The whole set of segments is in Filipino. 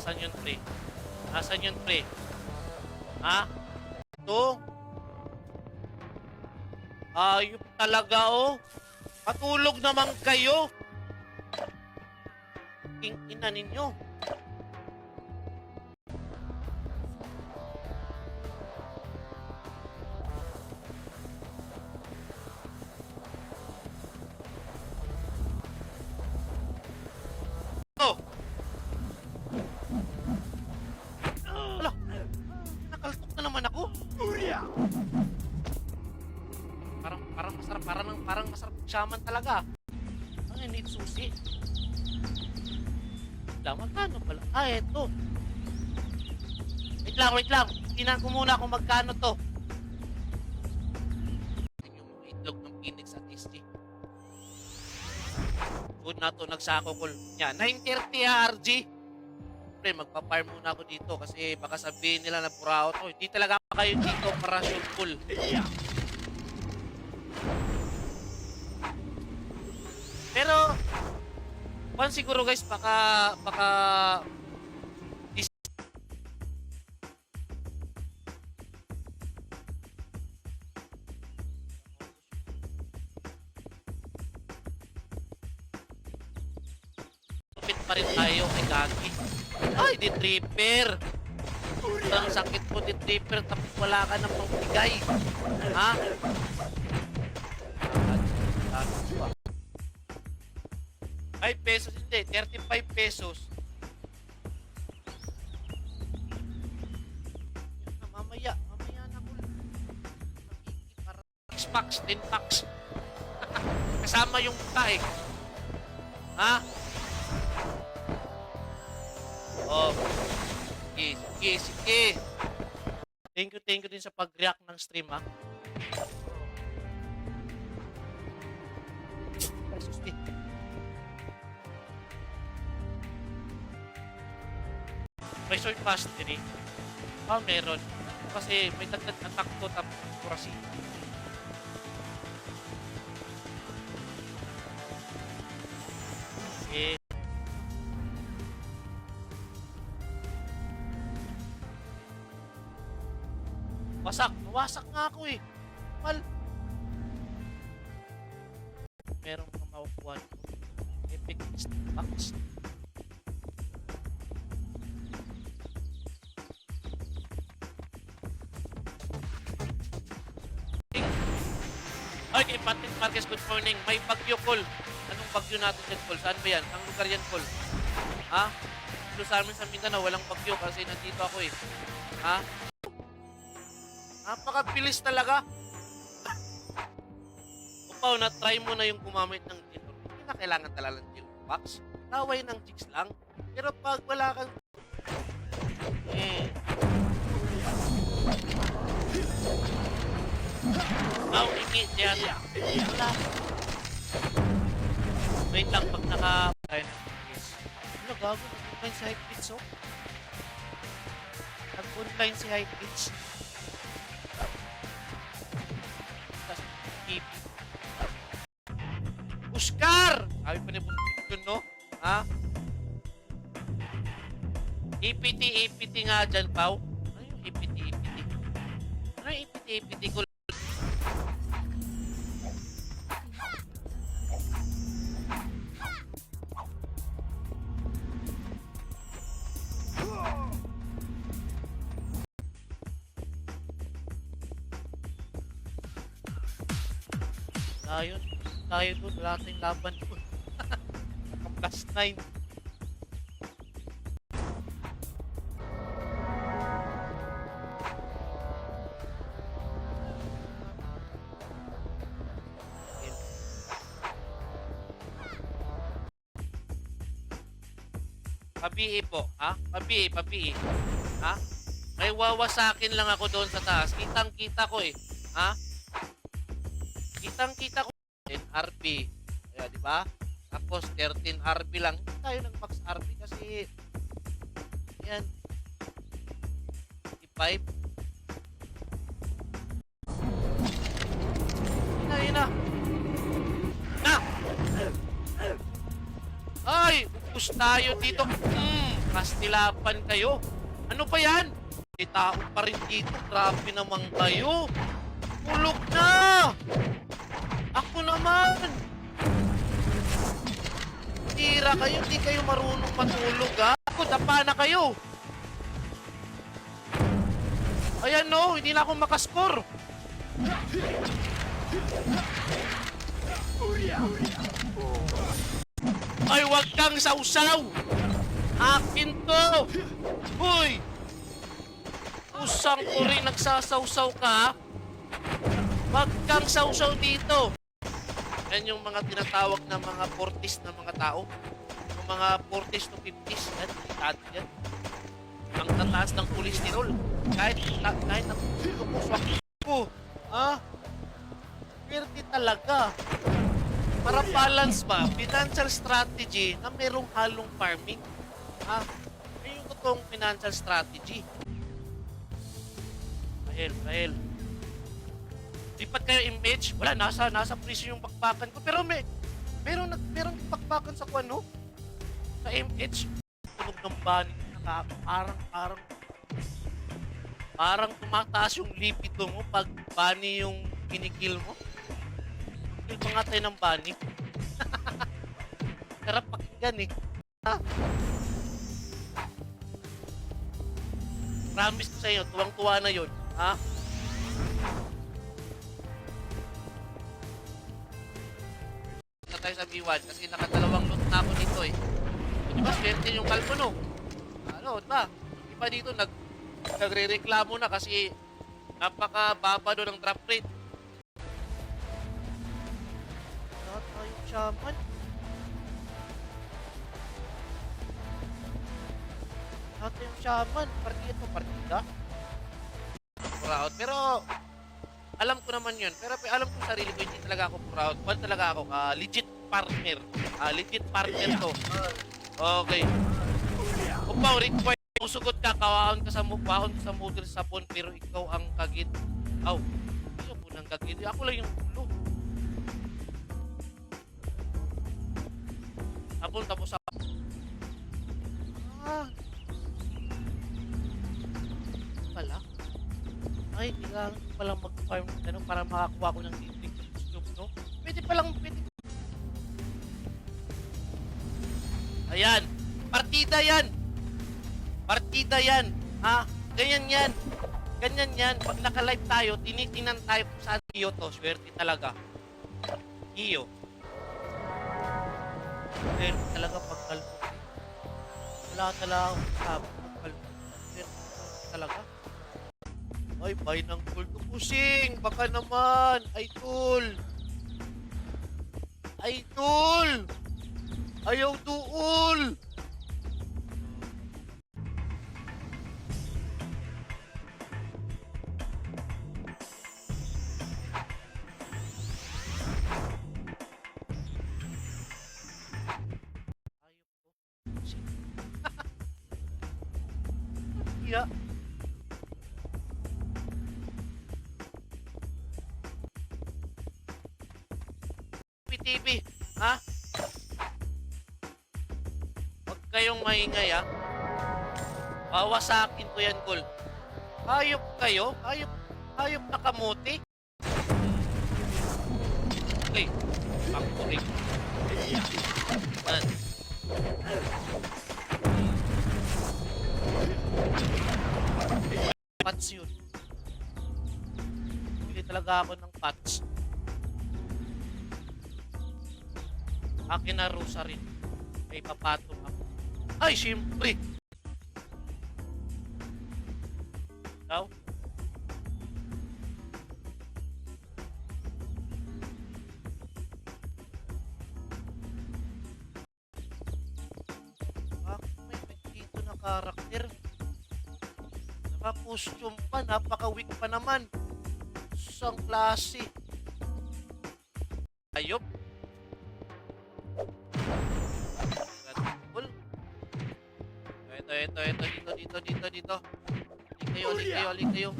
Asan yun, pre? Asan yun, pre? Ha? Ito? Ayop talaga, oh. Patulog naman kayo. King ina ninyo. Oh. Wala. Nakaltok na naman ako. Parang masarap shaman talaga. Ano yun, need susi. Magkano pala? Eto. Wait lang. Tingnan ko muna kung magkano to. Yung itlog ng Phoenix at SG. Food na to, nagsako ko. Yan, 9:30 ha, RG. Pre, magpa-farm muna ako dito kasi baka sabihin nila na pura to. Hindi talaga kayo dito para shoot full. Pero, siguro guys, baka lupit pa rin tayo kay Gagi. Ay, di tripper. Ang sakit mo, di tripper, tapos wala ka ng pagbigay. Ha? 5 pesos, hindi. 35 pesos. Mamaya na ko. Para 6 packs, 10 packs. Kasama yung kain. Ha? Oh. Sige. Thank you din sa pag-react ng stream, ha? Resort Mastery. Meron. Kasi may dagdag na takto tapos kurasi. Okay. Wasak nga ako eh. Meron kang makukuha nito. Epic Box. Okay, Patrick Marquez, good morning. May bagyo, Col. Anong bagyo natin dyan, Col? Saan ba yan? Ang lugar yan, Col? Ha? Dito sa amin sa Mindanao, walang bagyo kasi nandito ako eh. Ha? Napakabilis talaga. Upaw, na-try mo na yung gumamit ng tinor. Hindi na kailangan talaga ng tinor box. Laway ng chicks lang. Pero pag wala kang... Ingi yan. Wala. Wait lang, pag ano, gago? Nag-online si Hypebits, oh? Nag-online si Hypebits. Oscar! Sabi pa ni Buntin dun, no? Ha? EPT nga dyan, Pao. Ano yung EPT? Ano yung EPT ko? Tayo doon, wala tayong laban doon. Plus 9. Pabii po, ha? Pabii. Ha? May wawasakin lang ako doon sa taas. Kitang-kita ko eh. Ha? Kitang-kita ko. 10 RB. Kaya, di ba? Tapos 13 RB lang. Hindi tayo ng max RB kasi yan. 55. Yun na. Ay! Upus tayo dito. Kastilapan kayo. Ano ba yan? May tao pa rin dito. Grabe naman kayo. Tulog na! Ako naman! Tira kayo, hindi kayo marunong matulog ha. Ako, dapa na kayo. Ayan no, hindi na ako makaskor. Ay, wag kang sausaw! Akin to! Hoy! Usang ko rin nagsasawsaw ka. Wag kang sausaw dito. Yan yung mga tinatawag na mga 40s na mga tao. Yung mga 40s to 50s. Yan, dati yan. Ang tataas ng kolesterol. Kahit ang puswak ko. Ha? Pwerte talaga. Para balance ba? Financial strategy na merong halong farming. Ha? Yan yung totoong financial strategy. Rahel. Lipat kayo image. Wala, nasa prison yung bakbakan ko. Pero meron bakbakan sa kuano. Sa MH. Tunog ng bani. Parang tumataas yung libido mo pag bani yung kinikil mo. Kill pa nga tayo ng bani. Sarap pakinggan eh. Ha? Promise ko sa iyo, tuwang-tuwa na yun. Ha? Na tayo sa B1 kasi nakadalawang loot na ako dito eh. Di ba, swerte yung kalpo no? Ano, di ba? Iba dito, nagre-reklamo na kasi napakababa doon ang drop rate. Lahat tayong shaman. Lahat tayong shaman. Partida. Proud. Pero, alam ko naman yun. Pero alam ko sarili ko, hindi talaga ako proud. One talaga ako, legit partner. Legit partner to. Okay. Upaw, required. Usugot ka, kawahon ka sa motor sapon, pero ikaw ang kagid. Aw, hindi po nang kagid. Ako lang yung ulo. Sapon, tapos sa... Pala? Ay, kailangan ko palang mag-farm para makakuha ko ng libreng costume, no? Pwede. Ayan. Partida yan. Ha? Ganyan yan. Pag naka-live tayo, tinitingnan tayo kung saan iyo to. Swerte talaga. Iyo. Swerte talaga pagkalpo. Wala talaga akong sabi pagkalpo. Swerte talaga. Ay, bay ng gold to pusing. Baka naman. Idol. Ayaw duol. Yeah. TV, ha? Huwag kayong maingay, ha? Wawasakin ko yan, Gold. Hayop kayo? Hayop na kamuti? Okay. Pakurik. Yan. Pats yun. Bili talaga ako ng pats. Akin na rosa rin. May papatong ako. Ay, siyempre! Ikaw? May dito na karakter. Naka-costume pa. Napaka-weak pa naman. Isang klase. Ayop. Ito, dito. Alik kayo.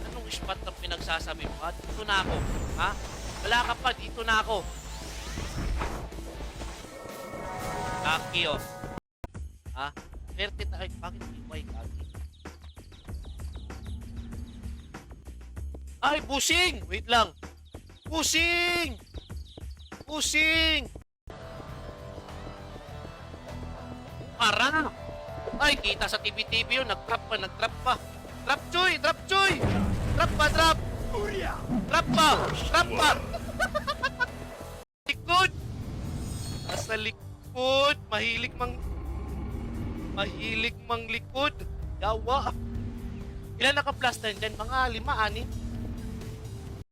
Anong spot na pinagsasabi mo? Dito na ako. Ha? Wala ka pa, dito na ako. Kaki, oh. Ha? Swerte tayo. Bakit may kaki? Ay, busing! Wait lang. Busing! Busing! Para! Ay, kita sa TV-TV yun. Nag-trap pa, nag-trap pa. Trap, Choy! Trap, Choy! Trap pa, trap! Trap pa! Trap pa! Likod! Nasa likod! Mahilig mang likod. Yawa! Ilan naka-plus na dyan? Mga 5, 6?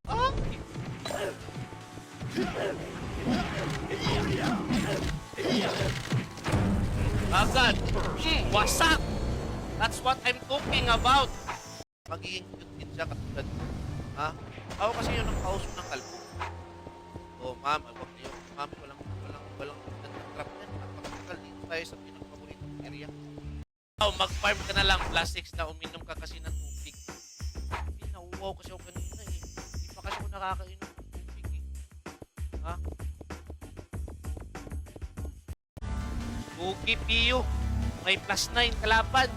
Ah! Agad! Wasak! That's what I'm talking about! Magiging cute din siya katulad. Ha? Ako kasi yun ang kausap ng kalbo. Oh, ma'am, wag niyo. Ma'am, walang trap yan. Napakakal dito tayo sa pinakapaboritong area. Oh, mag-farm ka na lang. Plus 6 na uminom ka kasi ng tubig. Hindi, nauuwaw kasi ako kanina eh. Hindi pa kasi ako nakakainom ng tubig eh. Ha? Bugi Pio. May plus 9 kalaban.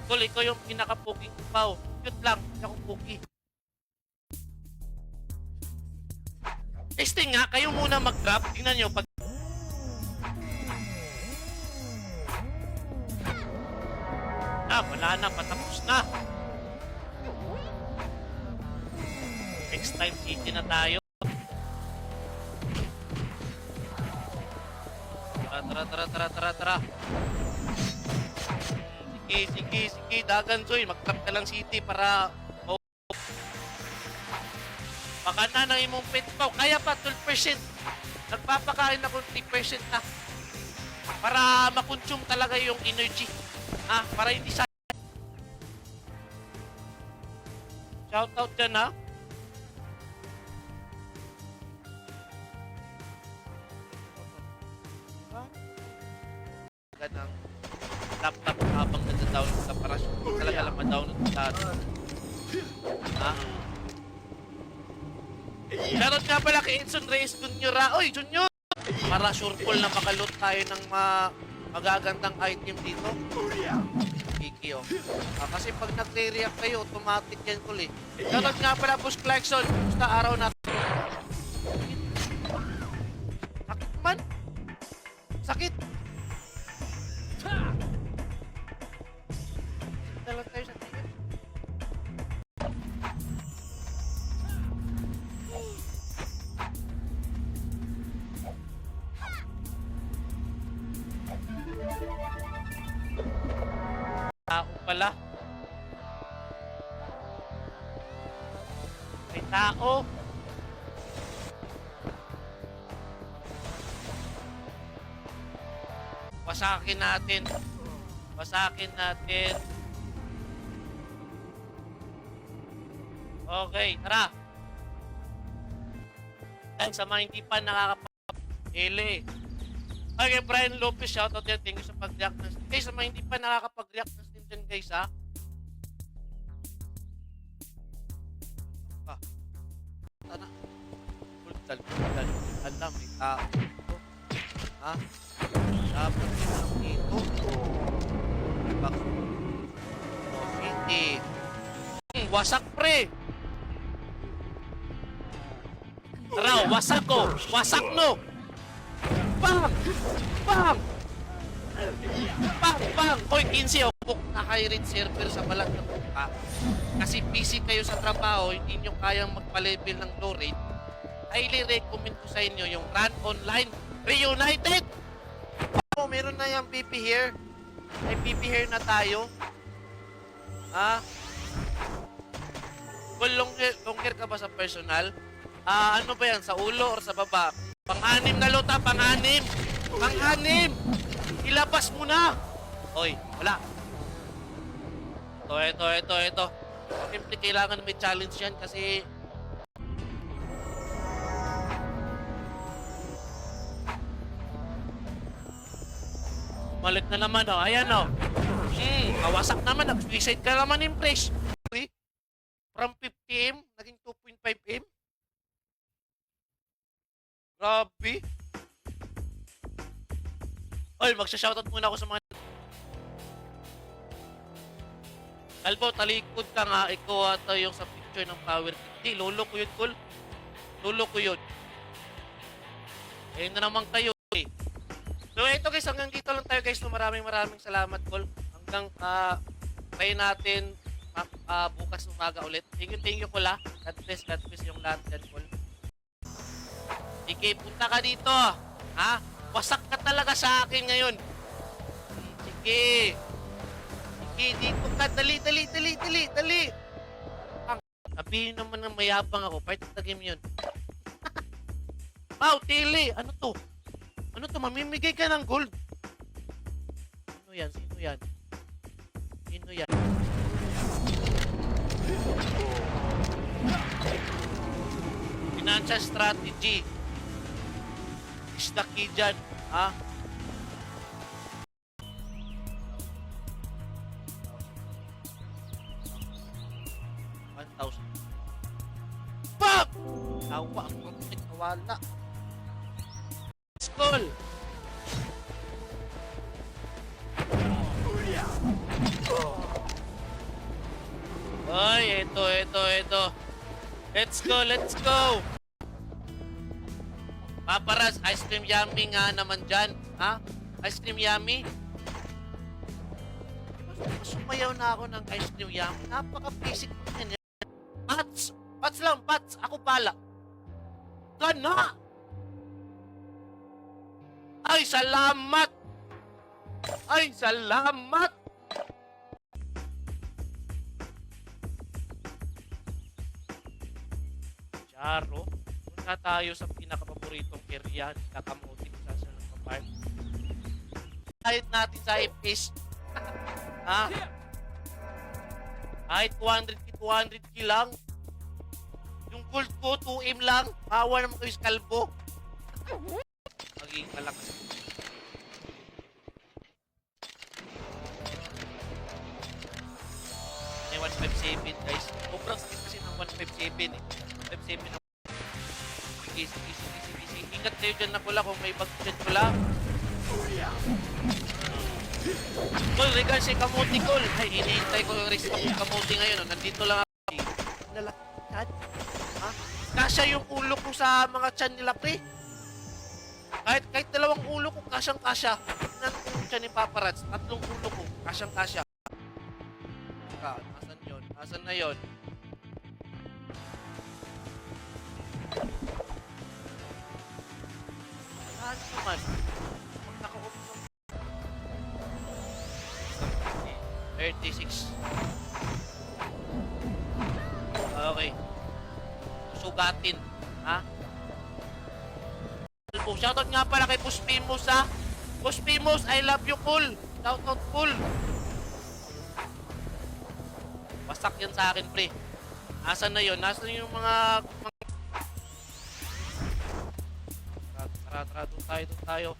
Tol, ikaw yung pinaka-puging upaw. Cute lang, hindi ako pugi. Testing nga, kayo muna mag-drop. Tingnan nyo, pag... wala na, patapos na. Next time, city na tayo. Tara. Sige, dagan, Joy. Mag-trap ka lang city para... Oh. Baka na ng imong pet pa. Kaya pa, 12%. Nagpapakain ako 3% na. Para makonsume talaga yung energy. Para hindi sa... Shoutout dyan, ha? Ganang laptop habang nag-download ka para talaga lang ma-download ka dati. Ha? Shoutout nga pala kay Edson Reyes Jr. Oy, Junior! Para sure full na makaloot tayo ng magagandang item dito. Kiki, oh. Kasi pag nagre-react kayo, automatic yan kul eh. Shoutout nga pala, Boss Clarkson. Basta araw natin. Sakit man. Sakit. Dalag tayo sa tingin. Tao pala. May tao. Wasakin natin. Okay, tara. At sa mga hindi pa nakakapag-ele. Okay, Brian Lopez, shoutout yan. Thank you sa pag-react ng Steam. Guys, sa mga hindi pa nakakapag-react ng Steam dyan, guys, ha? Tana. Bultal. Alam, may tao dito. Ha? Dapat lang dito. Back. Hindi. Wasak, pre! Tara, wasak ko! Wasak no! Bang! Bang! Bang! Hoy, 15 ako. Naka-read server sa balat ng buka. Kasi busy kayo sa trabaho, hindi nyo kayang magpa-level ng low rate. Highly recommend ko sa inyo yung Run Online Reunited! Oh, meron na yung PP here. May PP here na tayo. Ha? Well, longer ka ba sa personal? Ano ba yan? Sa ulo or sa baba? Pang-anim na lota, pang-anim! Pang-anim! Ilabas mo na! Hoy, wala. Ito. Siyempre, kailangan may challenge yan kasi... Malit na naman, oh. Ayan, oh. Kawasak naman, nag-suicide ka naman, Impress. From 50M, naging 2.5M. Grabe. Oy, magsha-shoutout muna ako sa mga... Kalbo, talikod ka nga. Ikaw ata yung sa picture ng power. Hindi, lolo ko yun, Col. Lolo ko yun. Ayun na naman kayo, eh. So, ito guys, hanggang dito lang tayo, guys. So, maraming salamat, Col. Hanggang, try natin bukas umaga ulit. Thank you, Col, ha. God bless yung lahat dyan, Col. Sige, punta ka dito, ha. Wasak ka talaga sa akin ngayon. Sige. Sige, dito ka. Dali. Sabihin naman ng mayabang ako. Part of the game yun. Wow, Tili. Ano to? Mamimigay ka ng gold. Sino yan? Financial strategy is the key dyan, ha? $1,000. Pop! Tawa ang profit, nawala. Skull! Ay, ito. Let's go! Paparaz, ice cream yummy nga naman dyan. Ha? Ice cream yummy? Sumayaw na ako ng ice cream yummy. Napaka-basic yan. Pats lang. Ako pala. Gana! Ay, salamat! Charo. Punta tayo sa pinakapaboritong area. Kakamuti ko sa ng kapart. Kahit natin sa FPS. Ha? Kahit 200k lang. Yung gold ko, 2M lang. Hawa naman kayo sa kalbo. Magiging malakas. May 157 guys. Sobrang sakit kasi ng 157 eh. 157 na. Easy. Ingat kayo dyan na pula kung may bag dyan pula. Col, regal si Kamuti, Col. Ay, hinihintay ko yung restock ng Kamuti ngayon. Nandito lang ako. Lalakad. Ha? Kasya yung ulo ko sa mga tiyan nila, pre. Kahit dalawang ulo ko, kasyang-kasya. Tingnan ko yung tiyan ni Paparazz. 3 ulo ko, kasyang-kasya. Nasaan na yun? Ano naman? Pag naka-open 36. Okay. Sugatin. Ha? Shoutout nga pala kay Boss Pimos, ha? Boss Pimos, I love you, cool. Shoutout, cool. Wasak yan sa akin, pre. Nasaan na yun? Nasaan yung mga... Tara, doon tayo.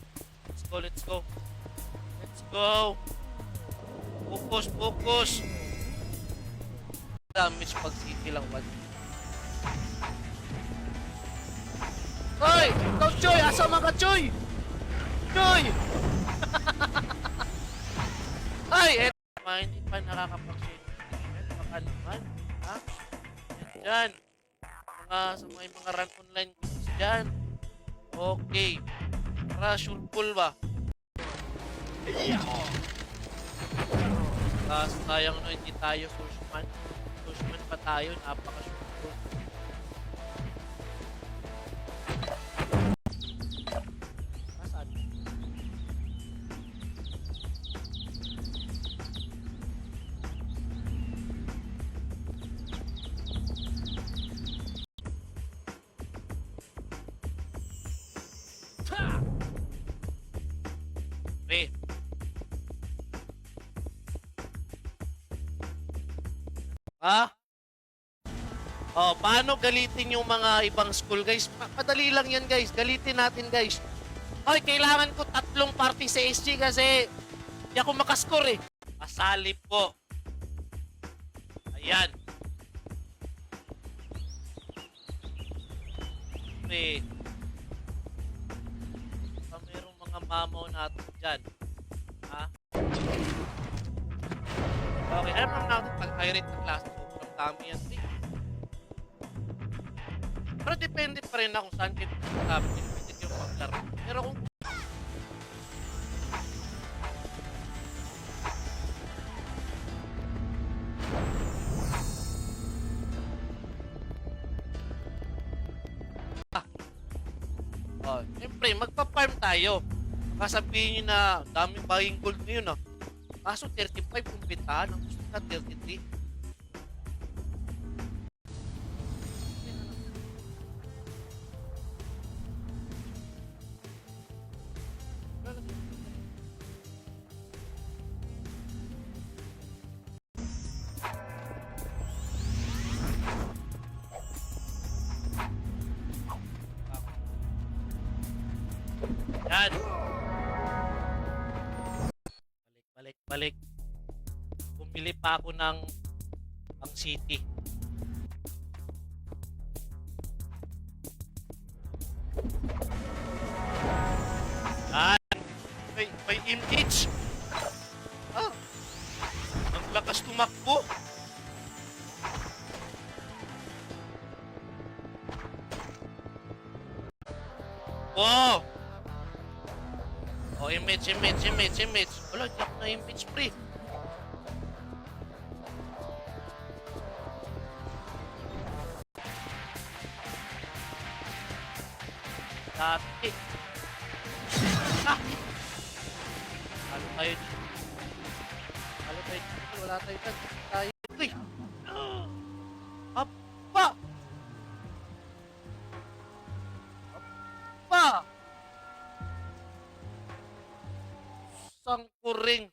Let's go. Focus. Damage pag city lang, man. Hoy! Ikaw, Choy! Asama ka, Choy! Choy! Ay! Hindi pa nakakapag-share. Baka naman. Ha? Yan. Sa mga run online games dyan. Okay. Tara, sure pull ba? Sayang no, hindi tayo Sushman. Sushman pa tayo. Napaka-sure pull. Pre. Ha? Oh, paano galitin yung mga ibang school, guys? Padali lang yan, guys. Galitin natin, guys. Hoy, kailangan ko 3 party sa SG kasi hindi ako makascore eh. Pasali po. Ayan. Siyempre, mayroong mga mamaw natin dyan. Ha? Okay, alam naman natin pag-irate na klase. Sobrang dami yan. Pero depende pa rin na kung saan kayo sabi. Depende kayo paglaro. Pero kung siyempre, magpa-farm tayo. Kasabihin nyo na, daming buying gold ngayon, ah. Kaso 35 kung bentahan, ang gusto na 33. Yan. Balik. Bumili pa ako ng pang city. Yan. May image. Ah. Ang lakas tumakbo. Wow. Oh, image. Wala, di ako na image pre. Dati. Ah! Halo tayo dito. Wala tayo dyan. Tayo. Uy! Apa! Sangkuring.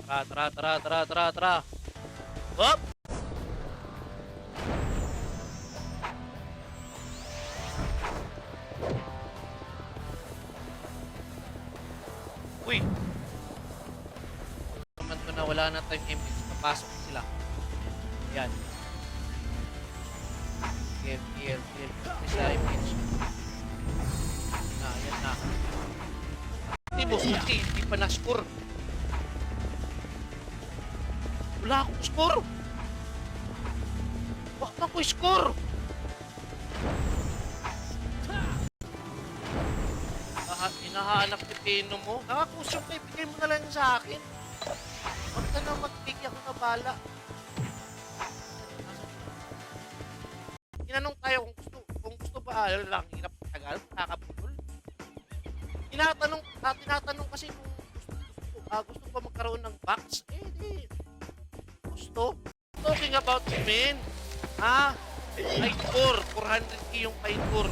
Tara. Hop! Uy! Naman ko na wala na tayong image. Papasok sila. Ayan. Kill. Isa image. Ayan na. Hindi mo, hindi pa na-score. Wala akong score. Bakit ako score? Hinahanap ni Pino mo. Nakakusyon ka, ibigay mo na lang sa akin. Huwag ka na mag-pick ako na bala. Tinanong tayo kung gusto ba lang hirap tagal, nakakabulol. Tinatanong kasi kung gusto ba magkaroon ng box. Di. Gusto. Talking about men. Ha? Fight 400k yung Fight 4.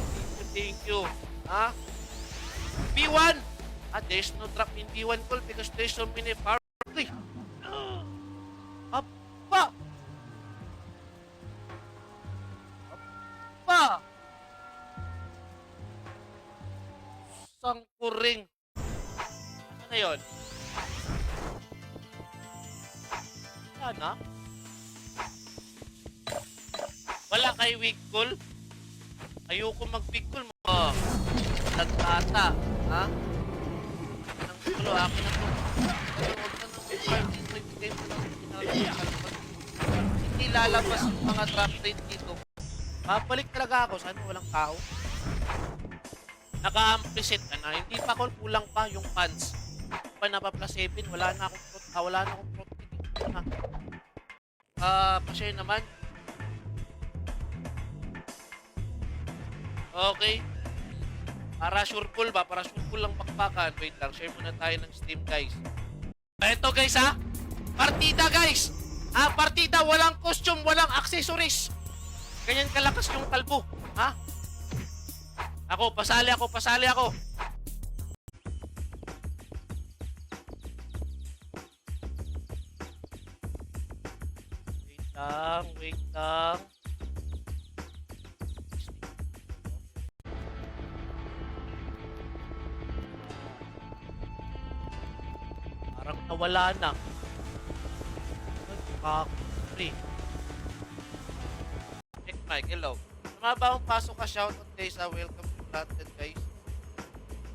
Thank you. Ha? B1. There's no drop in B1 call because there's so many power. Apa! Sangkuring. Ano na yun? Wala na? Wala kay weak call? Ayoko mag-weak call mo. Nagtata. Ha? Nang gulo, akin na to. Huwag ka nang ibigay mo lang. Hindi lalabas yung mga drop rate dito. Babalik talaga ako. Sana walang tao. Naka-amplisit ka na. Hindi pa ako, kulang pa yung fans. Pa na pa plus 7. Wala na akong protein. Pa-share naman. Okay. Para sure pull ba? Para sure pull lang pakpakan. Wait lang. Share muna tayo ng Steam, guys. Ito, guys, ha? Partida, guys! Partida. Walang costume. Walang accessories. Ganyan kalakas yung kalbo. Ha? Pasali ako. Wait lang. nawala na. Pre. Check Mike, hello. Sa mga bagong pasok ka, shoutout guys. Welcome to Latin guys.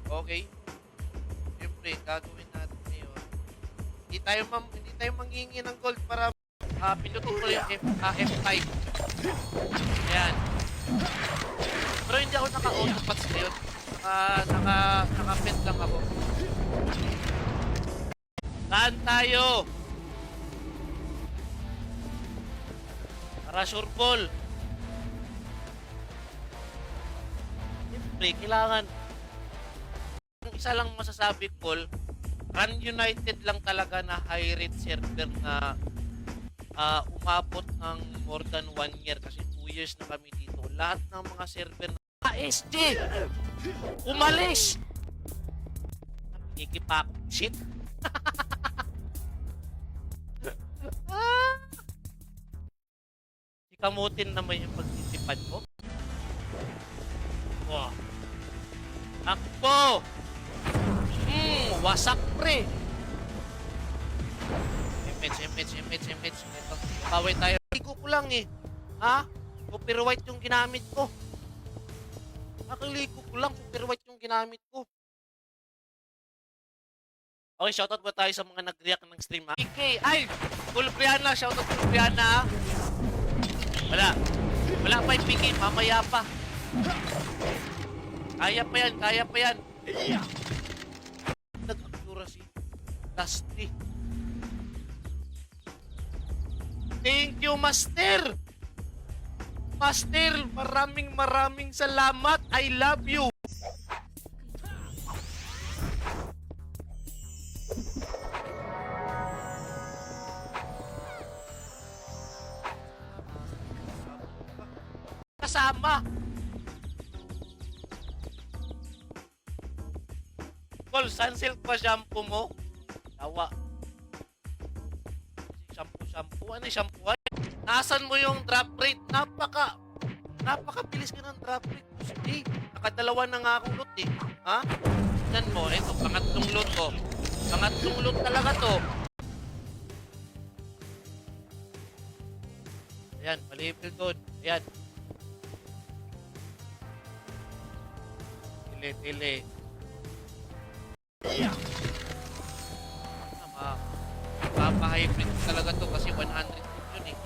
Okay. Siyempre, gagawin natin ngayon. Hindi tayo manghingi ng gold para pinutin ko yung F5. Ayan. Pero hindi ako naka-autopats ngayon. Naka-pet lang ako. Saan tayo? Para sure ball. Siyempre, kailangan. Yung isa lang masasabi, Paul, Run United lang talaga na high rate server na umabot ng more than 1 year kasi 2 years na kami dito. Lahat ng mga server na ASG umalis. Nakikipak shit. Ikamutin naman yung pagtitipan ko. Wow. Akbo! Wasak pre! Image. Kaway tayo. Ligo ko lang eh. Ha? Super white yung ginamit ko. Nakaligo ko lang. Super white yung ginamit ko. Okay, shoutout ba tayo sa mga nag-react ng stream ha? PK! Ay! Full Brianna! Shoutout Full Brianna ha? Wala pa yung PK. Mamaya pa. Kaya pa yan. Nag-accuracy. Dusty. Thank you, Master! Master, maraming salamat. I love you. Kasama. Col, sunsilk pa shampoo mo? Tawa. Shampoo. Ano yung shampoo? Nasaan mo yung drop rate? Napakabilis ka ng drop rate. Sige, nakadalawa na nga akong loot eh. Ha? Tignan mo, ito, pangatlong loot ko. Pangatlong loot talaga to. Ayan, palipil doon. Ayan. Tili. Papa-hybrid talaga to kasi 100 yun eh.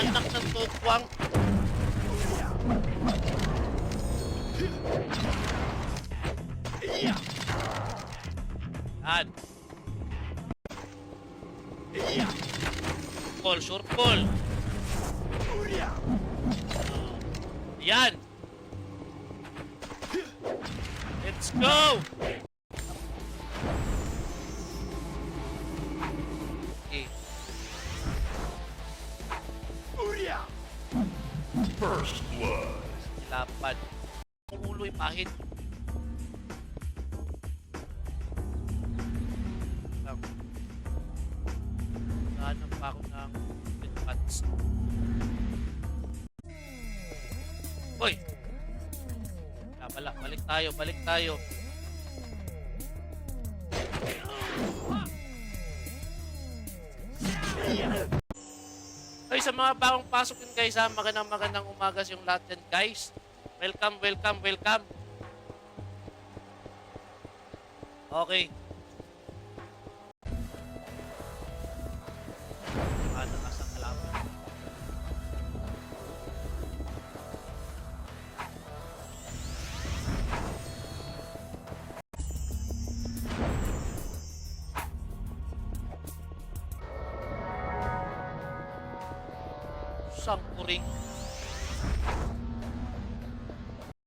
Anak ng tukwang. Yan. Short ball. Yan. Let's go. Okay. First blood. Lapad. Ang ulo'y pahit. Hanap pa ako ng pets. Hoy! Balik tayo. Hoy, sa mga bagong pasok yun guys ha, magandang umaga sa yung lahat yan guys. Welcome. Okay. Sangkuring.